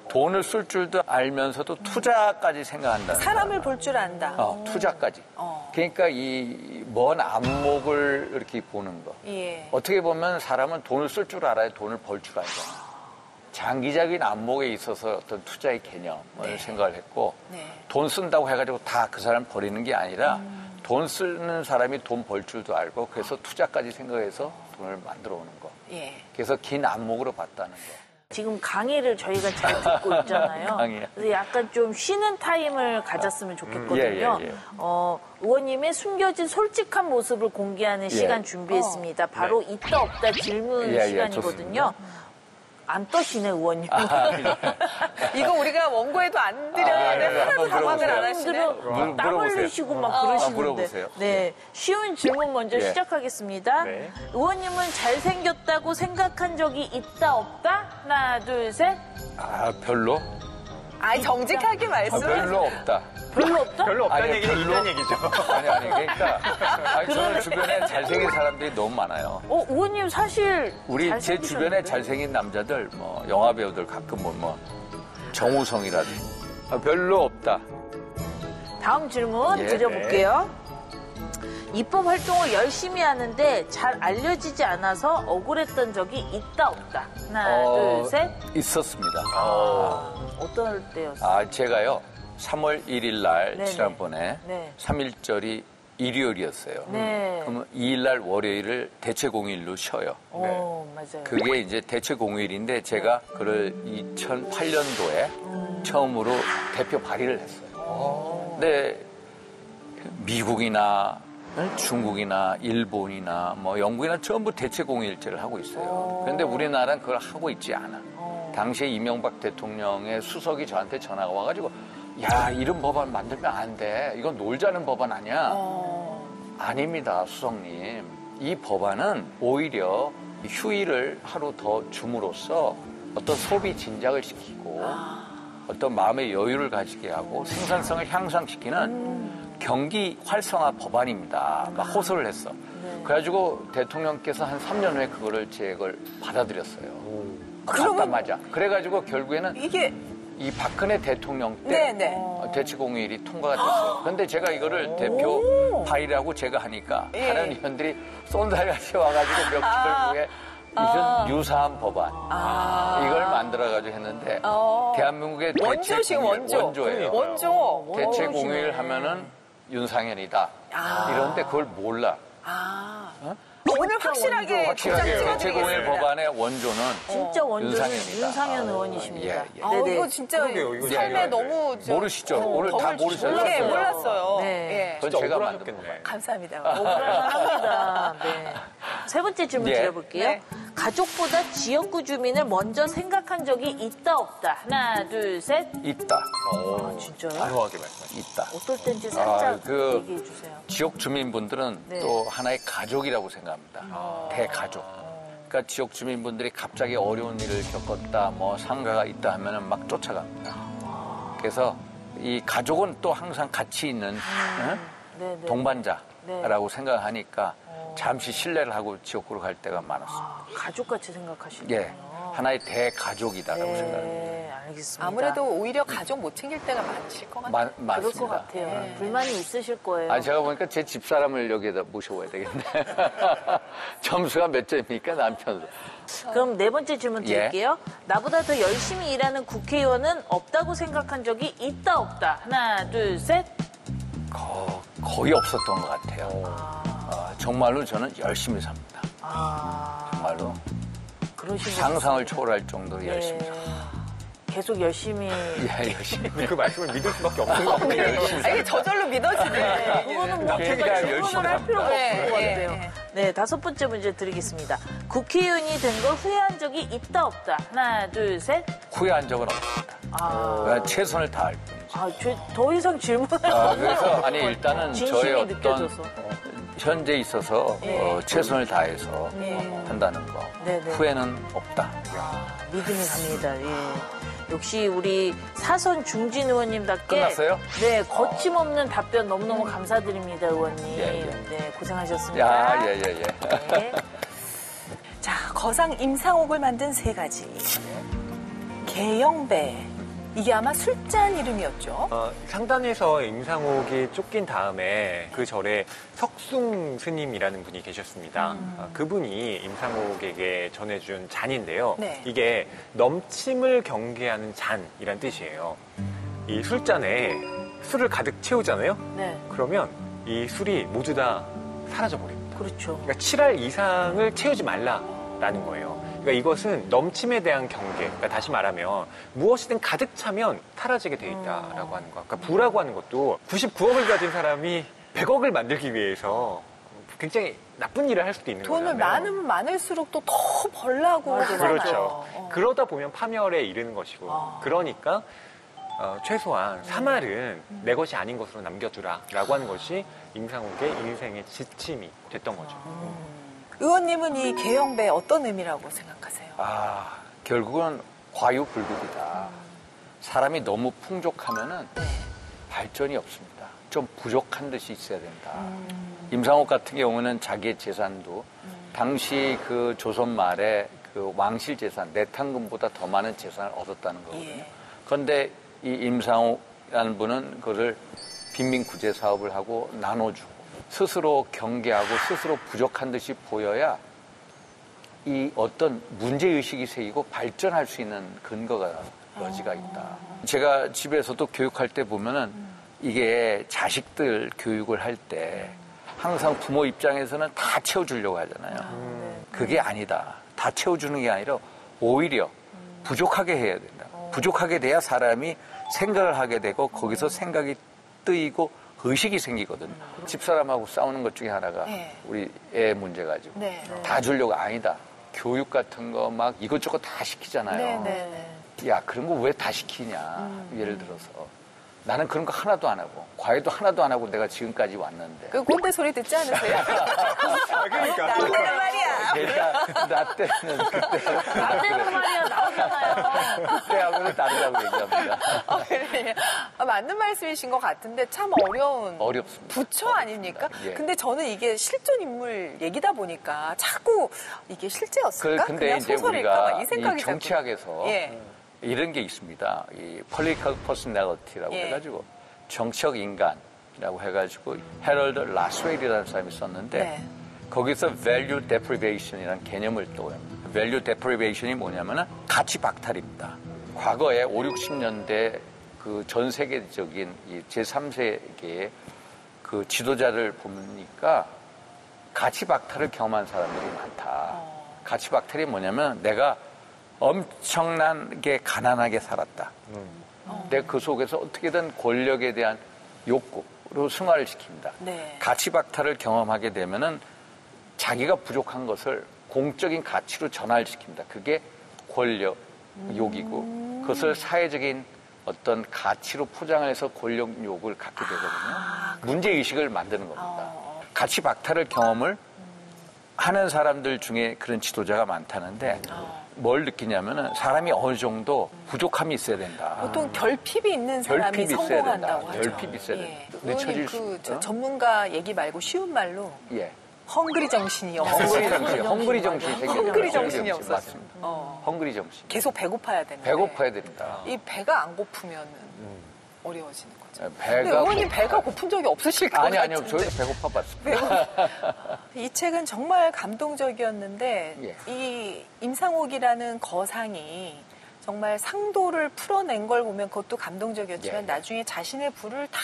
돈을 쓸 줄도 알면서도 투자까지 생각한다. 사람을 볼 줄 안다. 투자까지. 그러니까 이 먼 안목을 이렇게 보는 거. 예. 어떻게 보면 사람은 돈을 쓸 줄 알아야 돈을 벌 줄 알잖아요. 장기적인 안목에 있어서 어떤 투자의 개념을 생각을 했고 돈 쓴다고 해가지고 다 그 사람 버리는 게 아니라 돈 쓰는 사람이 돈 벌 줄도 알고 그래서 투자까지 생각해서 돈을 만들어 오는 거. 예. 그래서 긴 안목으로 봤다는 거. 지금 강의를 저희가 잘 듣고 있잖아요. 강의요? 그래서 약간 좀 쉬는 타임을 가졌으면 좋겠거든요. 예. 의원님의 숨겨진 솔직한 모습을 공개하는 시간 준비했습니다. 바로 있다 없다 질문 시간이거든요. 좋습니다. 안 떠시네, 의원님. 이거 우리가 원고에도 안 드렸는데 하나도 답안을 안 하시네. 땀 흘리시고 막 그러시는데. 물어보세요. 네, 쉬운 질문 먼저 시작하겠습니다. 네. 의원님은 잘생겼다고 생각한 적이 있다 없다? 하나, 둘, 셋. 별로? 정직하게 말씀하세요. 별로 없다. 별로 없다? 별로 없다는 아니, 얘기는 별로? 있다는 얘기죠. 아니, 그러니까. 저는 주변에 잘생긴 사람들이 너무 많아요. 의원님 사실. 제 주변에 잘생긴 남자들, 영화 배우들 가끔 정우성이라든지. 별로 없다. 다음 질문 드려볼게요. 입법 활동을 열심히 하는데 잘 알려지지 않아서 억울했던 적이 있다 없다. 하나, 둘, 셋. 있었습니다. 어떨 때였어요? 제가요. 3월 1일 날 지난번에 3.1절이 일요일이었어요. 그러면 2일 날 월요일을 대체공휴일로 쉬어요. 맞아요. 그게 이제 대체공휴일인데 제가 그걸 2008년도에 처음으로 대표 발의를 했어요. 근데 미국이나 중국이나 일본이나 영국이나 전부 대체공휴일제를 하고 있어요. 그런데 우리나라는 그걸 하고 있지 않아. 당시에 이명박 대통령의 수석이 저한테 전화가 와가지고 야, 이런 법안 만들면 안 돼. 이건 놀자는 법안 아니야. 아닙니다, 수석님. 이 법안은 오히려 휴일을 하루 더 줌으로써 어떤 소비 진작을 시키고 어떤 마음의 여유를 가지게 하고 생산성을 향상시키는 경기 활성화 법안입니다. 막 호소를 했어. 그래가지고 대통령께서 한 3년 후에 그거를 제걸 받아들였어요. 맞다. 그래가지고 결국에는 이게 이 박근혜 대통령 때 대체공휴일이 통과가 됐어요. 그런데 제가 이거를 대표 발의라고 제가 하니까 다른 의원들이 쏜살같이 와가지고 몇 개월 후에 이런 유사한 법안 이걸 만들어가지고 했는데 대한민국의 원조예요. 원조. 대체공휴일 하면은 윤상현이다. 이런데 그걸 몰라. 오늘 확실하게 대체공휴일 법안의 원조는 진짜 원조는 윤상현이다. 윤상현 의원이십니다. 이거 진짜 삶에 너무 모르시죠? 오늘 다 모르셨어요? 네, 몰랐어요. 네. 그건 제가 만든 거예요. 감사합니다. 억울합니다. 네. 세 번째 질문 드려볼게요. 가족보다 지역구 주민을 먼저 생각한 적이 있다 없다. 하나, 둘, 셋. 있다. 진짜요? 단호하게 말씀하시죠. 있다. 어떨 때인지 살짝 얘기해 주세요. 지역 주민분들은 또 하나의 가족이라고 생각합니다. 대가족. 그러니까 지역 주민분들이 갑자기 어려운 일을 겪었다, 상가가 있다 하면은 막 쫓아갑니다. 그래서 이 가족은 또 항상 같이 있는 동반자라고 생각하니까 잠시 신뢰를 하고 지역구로 갈 때가 많았습니다. 가족같이 생각하시는군요. 하나의 대가족이다라고 생각합니다. 알겠습니다. 아무래도 오히려 가족 못 챙길 때가 많으실 것 같아요. 맞습니다. 그럴 것 같아요. 불만이 있으실 거예요. 제가 보니까 제 집사람을 여기에다 모셔와야 되겠네. 점수가 몇 점입니까, 남편으로? 그럼 네 번째 질문 드릴게요. 나보다 더 열심히 일하는 국회의원은 없다고 생각한 적이 있다 없다. 하나, 둘, 셋. 거의 없었던 것 같아요. 정말로 저는 열심히 삽니다. 정말로. 상상을 초월할 정도로 열심히 삽니다. 계속 열심히. 열심히. 그 말씀을 믿을 수밖에 없는 것 같아요. 이게 저절로 믿어지네. 그거는 제가 질문을 할 필요가 없는 것 같아요. 네, 다섯 번째 문제 드리겠습니다. 국회의원이 된 걸 후회한 적이 있다 없다. 하나, 둘, 셋. 후회한 적은 없습니다. 최선을 다할 뿐이죠. 더 이상 질문을. 그래서 일단은 저의 어떤 느껴져서. 현재 있어서 최선을 다해서 한다는 거. 후회는 없다. 믿음이 갑니다. 역시 우리 사선 중진 의원님답게 끝났어요? 네, 거침없는 답변 너무너무 감사드립니다, 의원님. 예. 네, 고생하셨습니다. 예. 네. 자, 거상 임상옥을 만든 세 가지. 개영배. 이게 아마 술잔 이름이었죠. 상단에서 임상옥이 쫓긴 다음에 그 절에 석숭 스님이라는 분이 계셨습니다. 그분이 임상옥에게 전해준 잔인데요. 네. 이게 넘침을 경계하는 잔이란 뜻이에요. 이 술잔에 술을 가득 채우잖아요. 네. 그러면 이 술이 모두 다 사라져 버립니다. 그렇죠. 그러니까 7알 이상을 채우지 말라라는 거예요. 그러니까 이것은 넘침에 대한 경계. 그러니까 다시 말하면 무엇이든 가득 차면 사라지게 돼 있다라고 하는 거. 그러니까 부라고 하는 것도 99억을 가진 사람이 100억을 만들기 위해서 굉장히 나쁜 일을 할 수도 있는 거잖아요. 돈을 많으면 많을수록 또 더 벌라고. 그렇죠. 그러다 보면 파멸에 이르는 것이고. 그러니까 최소한 3알은 내 것이 아닌 것으로 남겨두라라고 하는 것이 임상옥의 인생의 지침이 됐던 거죠. 의원님은 이 개영배 어떤 의미라고 생각하세요? 결국은 과유불급이다. 사람이 너무 풍족하면은 발전이 없습니다. 좀 부족한 듯이 있어야 된다. 임상옥 같은 경우는 자기의 재산도 당시 그 조선 말에 그 왕실 재산, 내탕금보다 더 많은 재산을 얻었다는 거거든요. 그런데 이 임상옥이라는 분은 그거를 빈민구제 사업을 하고 나눠주고 스스로 경계하고 스스로 부족한 듯이 보여야 이 어떤 문제의식이 생기고 발전할 수 있는 여지가 있다. 제가 집에서도 교육할 때 보면은 이게 자식들 교육을 할 때 항상 부모 입장에서는 다 채워주려고 하잖아요. 그게 아니다. 다 채워주는 게 아니라 오히려 부족하게 해야 된다. 부족하게 돼야 사람이 생각을 하게 되고 거기서 생각이 뜨이고 의식이 생기거든요. 집사람하고 싸우는 것 중에 하나가 우리 애 문제 가지고 다 주려고 아니다. 교육 같은 거 막 이것저것 다 시키잖아요. 야, 그런 거 왜 다 시키냐. 예를 들어서. 나는 그런 거 하나도 안 하고 과외도 하나도 안 하고 내가 지금까지 왔는데. 그 꼰대 소리 듣지 않으세요? 그러니까. 나 때는 말이야. 나 때는 그때. 나 때는 말이야 나오잖아요. 그때하고는 다르다고 얘기합니다. 그래요. 맞는 말씀이신 것 같은데 참 어렵습니다. 부처 아닙니까? 예. 근데 저는 이게 실존 인물 얘기다 보니까 자꾸 이게 실제였을까? 근데 그냥 이제 소설일까? 우리가 이 생각이 이 정치학에서 이런 게 있습니다. 이 political personality라고 해가지고 정치적 인간이라고 해가지고 헤럴드 라스웰이라는 사람이 썼는데 거기서 value deprivation이라는 개념을 또 value deprivation이 뭐냐면은 가치 박탈입니다. 과거에 5, 60년대 그 전 세계적인 이 제3세계의 그 지도자를 보니까 가치 박탈을 경험한 사람들이 많다. 가치 박탈이 뭐냐면 내가 엄청나게 가난하게 살았다. 내가 그 속에서 어떻게든 권력에 대한 욕구로 승화를 시킵니다. 가치 박탈을 경험하게 되면은 자기가 부족한 것을 공적인 가치로 전환을 시킵니다. 그게 권력, 욕이고 그것을 사회적인 어떤 가치로 포장을 해서 권력 욕을 갖게 되거든요. 문제의식을 만드는 겁니다. 가치 박탈을 경험을 하는 사람들 중에 그런 지도자가 많다는데 뭘 느끼냐면은 사람이 어느 정도 부족함이 있어야 된다. 보통 결핍이 있는 사람이 성공한다고 하죠. 결핍이 있어야 된다. 의원님 그 전문가 얘기 말고 쉬운 말로 헝그리 정신이 없어요. 헝그리 정신이 생겨요. 헝그리 정신이 없어요. 맞습니다. 헝그리 정신. 계속 배고파야 되는데. 배고파야 됩니다. 이 배가 안 고프면 어려워지는 거죠. 배가 의원님 배가 고픈 적이 없으실 것 같은데. 아니요. 저희도 배고파 봤습니다. 이 책은 정말 감동적이었는데 이 임상옥이라는 거상이 정말 상도를 풀어낸 걸 보면 그것도 감동적이었지만 나중에 자신의 부를 다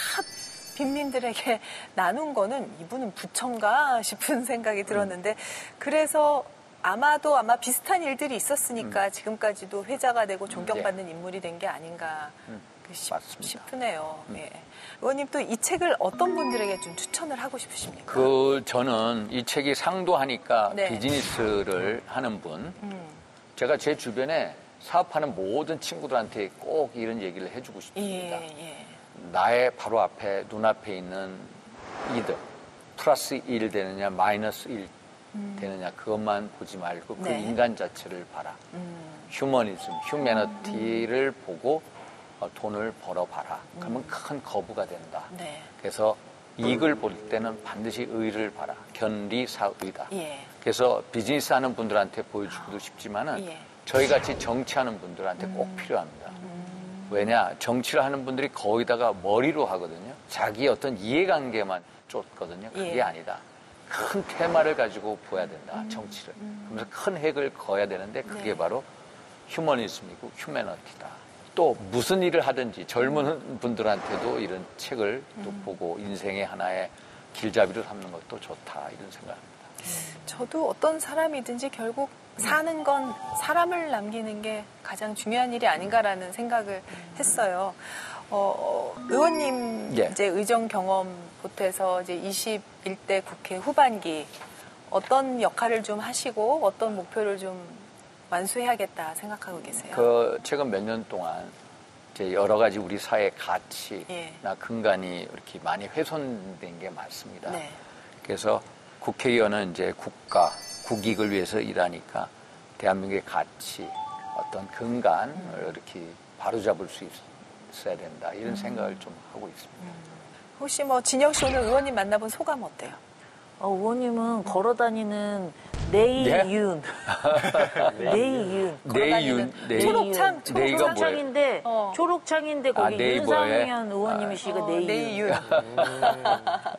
빈민들에게 나눈 거는 이분은 부처인가 싶은 생각이 들었는데 그래서 아마 비슷한 일들이 있었으니까 지금까지도 회자가 되고 존경받는 인물이 된 게 아닌가 싶으네요. 의원님 또 이 책을 어떤 분들에게 좀 추천을 하고 싶으십니까? 저는 이 책이 상도하니까 비즈니스를 하는 분 제가 제 주변에 사업하는 모든 친구들한테 꼭 이런 얘기를 해주고 싶습니다. 나의 바로 앞에 눈앞에 있는 이득 플러스 1 되느냐 마이너스 1 되느냐 그것만 보지 말고 그 인간 자체를 봐라. 휴머니즘, 휴머니티를 보고 돈을 벌어봐라. 그러면 큰 거부가 된다. 그래서 이익을 볼 때는 반드시 의를 봐라. 견리사의다. 그래서 비즈니스 하는 분들한테 보여주기도 쉽지만은 저희같이 정치하는 분들한테 꼭 필요합니다. 왜냐? 정치를 하는 분들이 거기다가 머리로 하거든요. 자기 어떤 이해관계만 쫓거든요. 그게 아니다. 큰 테마를 가지고 보야 된다. 정치를. 그러면서 큰 핵을 그어야 되는데 그게 바로 휴머니즘이고 휴머니티다. 또 무슨 일을 하든지 젊은 분들한테도 이런 책을 또 보고 인생의 하나의 길잡이로 삼는 것도 좋다. 이런 생각합니다. 저도 어떤 사람이든지 결국 사는 건 사람을 남기는 게 가장 중요한 일이 아닌가라는 생각을 했어요. 의원님 이제 의정 경험 보태서 이제 21대 국회 후반기 어떤 역할을 좀 하시고 어떤 목표를 좀 완수해야겠다 생각하고 계세요? 최근 몇 년 동안 이제 여러 가지 우리 사회의 가치나 근간이 이렇게 많이 훼손된 게 많습니다. 그래서 국회의원은 이제 국가, 국익을 위해서 일하니까 대한민국의 가치, 어떤 근간을 이렇게 바로잡을 수 있어야 된다. 이런 생각을 좀 하고 있습니다. 혹시 진영 씨 오늘 의원님 만나본 소감 어때요? 의원님은 걸어다니는 내이윤. 초록창인데 거기 윤상현 의원님이시가 내이윤.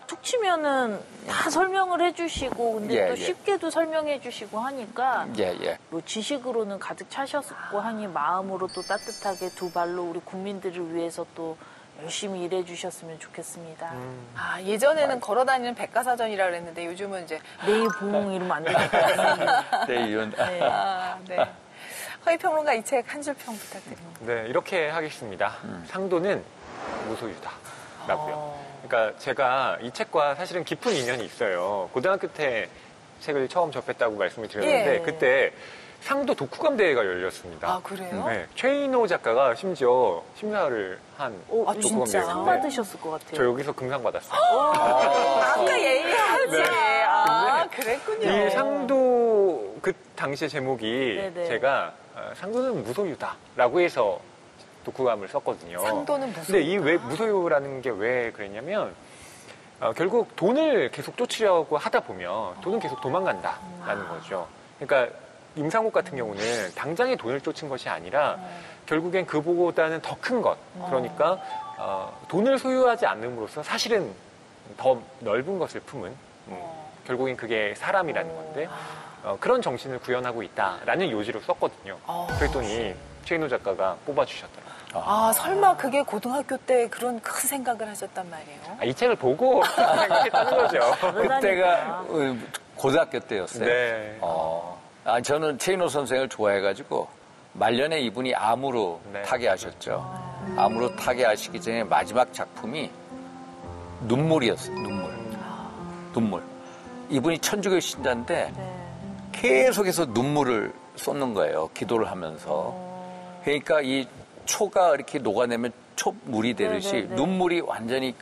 툭 치면은 다 설명을 해주시고 근데 또 쉽게도 설명해주시고 하니까 뭐 지식으로는 가득 차셨고 하니 마음으로 또 따뜻하게 두 발로 우리 국민들을 위해서 또 열심히 일해주셨으면 좋겠습니다. 예전에는 걸어다니는 백과사전이라 그랬는데 요즘은 이제 내일봉 이러면 안 되겠다. 내이윤. 허위평론가 이 책 한 줄 평 부탁드립니다. 네, 이렇게 하겠습니다. 상도는 무소유다라고요. 그러니까 제가 이 책과 사실은 깊은 인연이 있어요. 고등학교 때 책을 처음 접했다고 말씀을 드렸는데 그때 상도 독후감 대회가 열렸습니다. 그래요? 네, 최인호 작가가 심지어 심사를 한 독후감 대회. 상 받으셨을 것 같아요. 저 여기서 금상 받았어요. 아까 얘기하지. 그랬군요. 이 상도 그 당시의 제목이 제가 상도는 무소유다라고 해서 독후감을 썼거든요. 상도는 무소유다. 근데 이 왜 무소유라는 게 왜 그랬냐면 결국 돈을 계속 쫓으려고 하다 보면 돈은 계속 도망간다라는 거죠. 그러니까 임상옥 같은 경우는 당장의 돈을 쫓은 것이 아니라 결국엔 그보다는 더 큰 것. 그러니까 돈을 소유하지 않음으로써 사실은 더 넓은 것을 품은 결국엔 그게 사람이라는 건데 그런 정신을 구현하고 있다라는 요지로 썼거든요. 그랬더니 최인호 작가가 뽑아주셨더라고요. 설마 그게 고등학교 때 그런 큰 생각을 하셨단 말이에요? 이 책을 보고 생각했다는 거죠. 그때가 고등학교 때였어요. 네. 저는 최인호 선생을 좋아해가지고 말년에 이분이 암으로 타계하셨죠. 암으로 타계하시기 전에 마지막 작품이 눈물이었어요. 눈물. 이분이 천주교 신자인데 계속해서 눈물을 쏟는 거예요. 기도를 하면서. 그러니까 이 초가 이렇게 녹아내면 초물이 되듯이 눈물이 완전히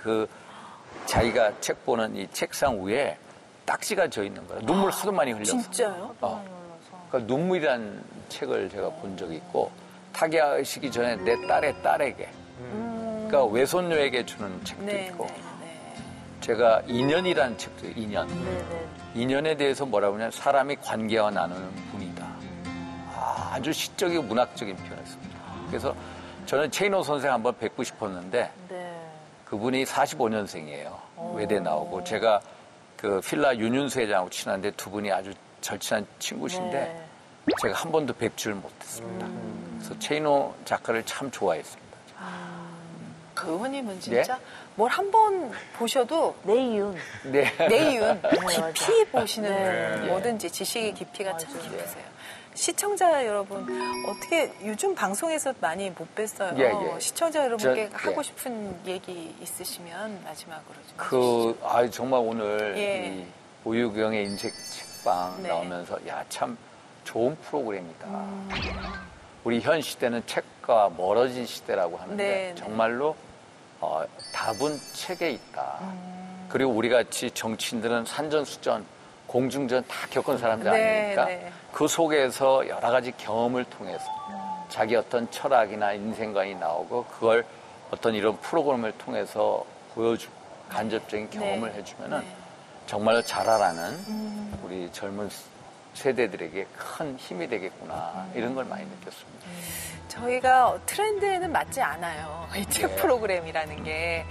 자기가 책 보는 이 책상 위에 딱지가 져 있는 거예요. 눈물 하도 많이 흘려서. 진짜요? 그러니까 눈물이라는 책을 제가 본 적이 있고 타계하시기 전에 내 딸에게 그러니까 외손녀에게 주는 책도 있고 제가 인연이라는 책도 있어요. 인연에 대해서 뭐라고 하냐면 사람이 관계와 나누는 분이다. 아주 시적이고 문학적인 표현이었습니다. 그래서 저는 최인호 선생 한번 뵙고 싶었는데 그분이 45년생이에요. 외대 나오고 제가 그 필라 윤윤수 회장하고 친한데 두 분이 아주 절친한 친구신데 제가 한 번도 뵙지를 못했습니다. 그래서 최인호 작가를 참 좋아했습니다. 의원님은 진짜 뭘 한 번 보셔도 내이윤 깊이 보시는 뭐든지 지식의 깊이가 참 깊으세요. 시청자 여러분 어떻게 요즘 방송에서 많이 못 뵀어요. 시청자 여러분께 하고 싶은 얘기 있으시면 마지막으로 좀 해주시죠. 정말 오늘 이 오유경의 인생 책방 나오면서 참 좋은 프로그램이다. 우리 현 시대는 책과 멀어진 시대라고 하는데 정말로 답은 책에 있다. 그리고 우리 같이 정치인들은 산전수전 공중전 다 겪은 사람들 네, 아닙니까? 네. 그 속에서 여러 가지 경험을 통해서 자기 어떤 철학이나 인생관이 나오고 그걸 어떤 이런 프로그램을 통해서 보여주고 간접적인 경험을 해주면은 정말 잘하라는 우리 젊은 세대들에게 큰 힘이 되겠구나 이런 걸 많이 느꼈습니다. 저희가 트렌드에는 맞지 않아요. 이 책 프로그램이라는 게.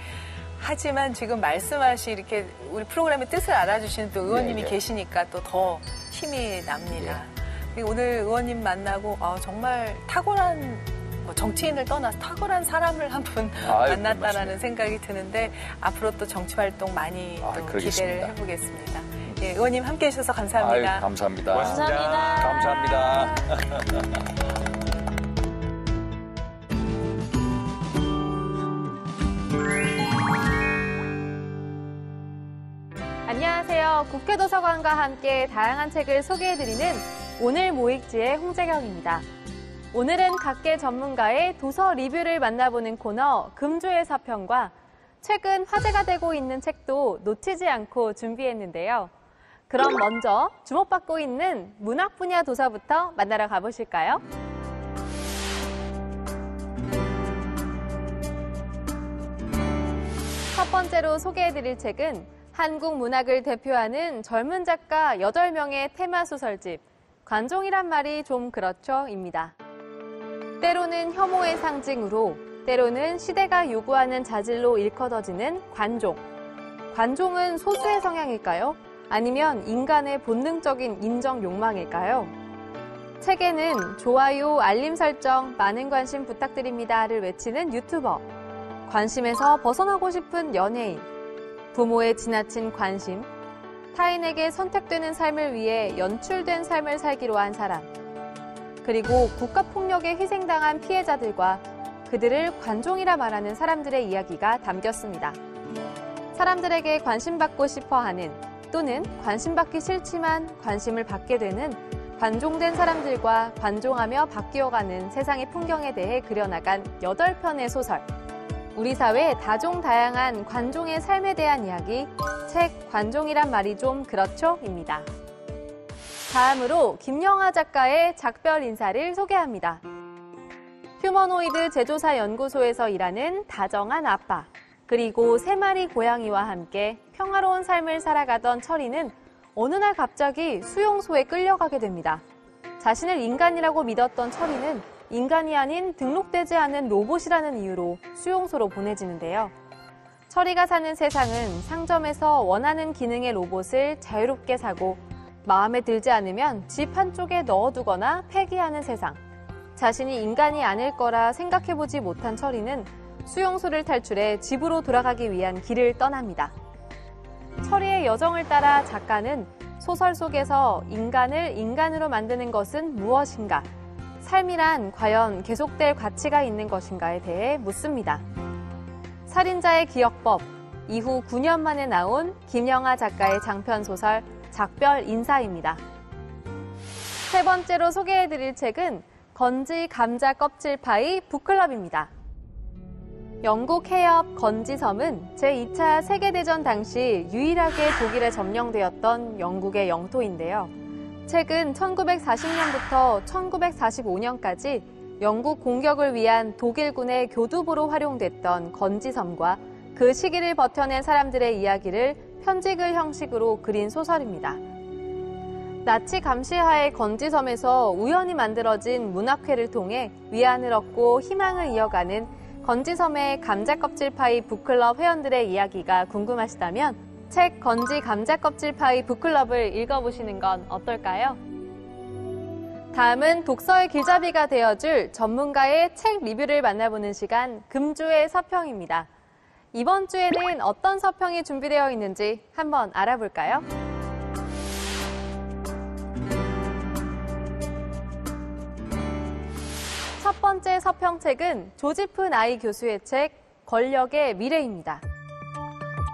하지만 지금 말씀하신 이렇게 우리 프로그램의 뜻을 알아주시는 또 의원님이 계시니까 또 더 힘이 납니다. 그리고 오늘 의원님 만나고 정말 탁월한 정치인을 떠나서 탁월한 사람을 한 분 만났다라는 생각이 드는데 앞으로 또 정치 활동 많이 또 기대를 해보겠습니다. 예, 의원님 함께해 주셔서 감사합니다. 감사합니다. 감사합니다. 감사합니다. 안녕하세요. 국회도서관과 함께 다양한 책을 소개해드리는 오늘 모익지의 홍재경입니다. 오늘은 각계 전문가의 도서 리뷰를 만나보는 코너 금주의 서평과 최근 화제가 되고 있는 책도 놓치지 않고 준비했는데요. 그럼 먼저 주목받고 있는 문학 분야 도서부터 만나러 가보실까요? 첫 번째로 소개해드릴 책은 한국 문학을 대표하는 젊은 작가 8명의 테마 소설집 관종이란 말이 좀 그렇죠입니다. 때로는 혐오의 상징으로 때로는 시대가 요구하는 자질로 일컬어지는 관종. 관종은 소수의 성향일까요? 아니면 인간의 본능적인 인정 욕망일까요? 책에는 좋아요, 알림 설정, 많은 관심 부탁드립니다를 외치는 유튜버, 관심에서 벗어나고 싶은 연예인, 부모의 지나친 관심, 타인에게 선택되는 삶을 위해 연출된 삶을 살기로 한 사람, 그리고 국가폭력에 희생당한 피해자들과 그들을 관종이라 말하는 사람들의 이야기가 담겼습니다. 사람들에게 관심받고 싶어하는 또는 관심받기 싫지만 관심을 받게 되는 관종된 사람들과 관종하며 바뀌어가는 세상의 풍경에 대해 그려나간 8편의 소설. 우리 사회 다종다양한 관종의 삶에 대한 이야기, 책 관종이란 말이 좀 그렇죠?입니다. 다음으로 김영하 작가의 작별 인사를 소개합니다. 휴머노이드 제조사 연구소에서 일하는 다정한 아빠, 그리고 3마리 고양이와 함께 평화로운 삶을 살아가던 철이는 어느 날 갑자기 수용소에 끌려가게 됩니다. 자신을 인간이라고 믿었던 철이는 인간이 아닌 등록되지 않은 로봇이라는 이유로 수용소로 보내지는데요. 철이가 사는 세상은 상점에서 원하는 기능의 로봇을 자유롭게 사고 마음에 들지 않으면 집 한쪽에 넣어두거나 폐기하는 세상. 자신이 인간이 아닐 거라 생각해보지 못한 철이는 수용소를 탈출해 집으로 돌아가기 위한 길을 떠납니다. 철이의 여정을 따라 작가는 소설 속에서 인간을 인간으로 만드는 것은 무엇인가? 삶이란 과연 계속될 가치가 있는 것인가에 대해 묻습니다. 살인자의 기억법, 이후 9년 만에 나온 김영하 작가의 장편소설 작별 인사입니다. 세 번째로 소개해드릴 책은 건지 감자 껍질 파이 북클럽입니다. 영국 해협 건지섬은 제2차 세계대전 당시 유일하게 독일에 점령되었던 영국의 영토인데요. 책은 1940년부터 1945년까지 영국 공격을 위한 독일군의 교두보로 활용됐던 건지섬과 그 시기를 버텨낸 사람들의 이야기를 편지글 형식으로 그린 소설입니다. 나치 감시하에 건지섬에서 우연히 만들어진 문학회를 통해 위안을 얻고 희망을 이어가는 건지섬의 감자껍질 파이 북클럽 회원들의 이야기가 궁금하시다면 책 건지 감자껍질 파이 북클럽을 읽어보시는 건 어떨까요? 다음은 독서의 길잡이가 되어줄 전문가의 책 리뷰를 만나보는 시간 금주의 서평입니다. 이번 주에는 어떤 서평이 준비되어 있는지 한번 알아볼까요? 첫 번째 서평책은 조지프 나이 교수의 책 권력의 미래입니다.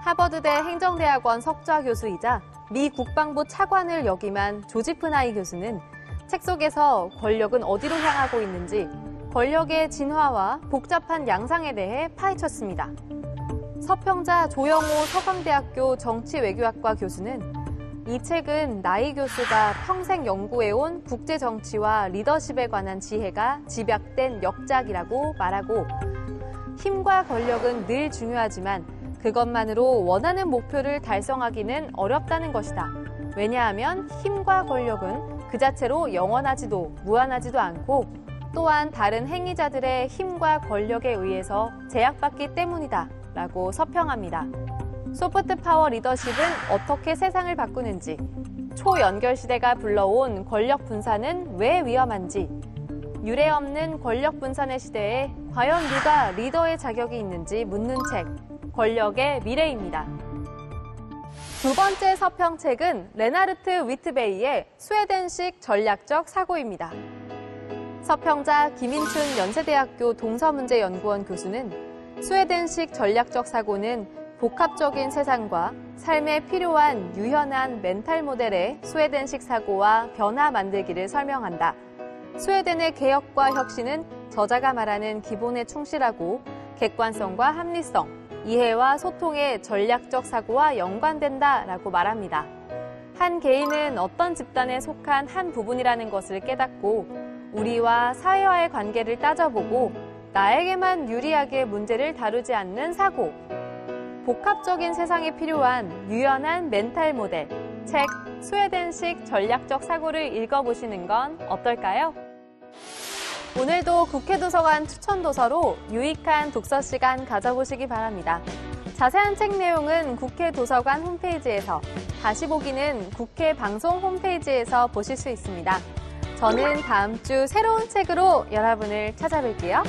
하버드대 행정대학원 석좌 교수이자 미 국방부 차관을 역임한 조지프 나이 교수는 책 속에서 권력은 어디로 향하고 있는지 권력의 진화와 복잡한 양상에 대해 파헤쳤습니다. 서평자 조영호 서강대학교 정치외교학과 교수는 이 책은 나이 교수가 평생 연구해온 국제 정치와 리더십에 관한 지혜가 집약된 역작이라고 말하고, 힘과 권력은 늘 중요하지만 그것만으로 원하는 목표를 달성하기는 어렵다는 것이다. 왜냐하면 힘과 권력은 그 자체로 영원하지도 무한하지도 않고 또한 다른 행위자들의 힘과 권력에 의해서 제약받기 때문이다 라고 서평합니다. 소프트 파워 리더십은 어떻게 세상을 바꾸는지, 초연결 시대가 불러온 권력 분산은 왜 위험한지, 유례 없는 권력 분산의 시대에 과연 누가 리더의 자격이 있는지 묻는 책, 권력의 미래입니다. 두 번째 서평책은 레나르트 위트베이의 스웨덴식 전략적 사고입니다. 서평자 김인춘 연세대학교 동서문제연구원 교수는 스웨덴식 전략적 사고는 복합적인 세상과 삶에 필요한 유연한 멘탈 모델의 스웨덴식 사고와 변화 만들기를 설명한다. 스웨덴의 개혁과 혁신은 저자가 말하는 기본에 충실하고 객관성과 합리성, 이해와 소통의 전략적 사고와 연관된다라고 말합니다. 한 개인은 어떤 집단에 속한 한 부분이라는 것을 깨닫고 우리와 사회와의 관계를 따져보고 나에게만 유리하게 문제를 다루지 않는 사고, 복합적인 세상에 필요한 유연한 멘탈 모델, 책 스웨덴식 전략적 사고를 읽어보시는 건 어떨까요? 오늘도 국회 도서관 추천 도서로 유익한 독서 시간 가져보시기 바랍니다. 자세한 책 내용은 국회 도서관 홈페이지에서, 다시 보기는 국회 방송 홈페이지에서 보실 수 있습니다. 저는 다음 주 새로운 책으로 여러분을 찾아뵐게요.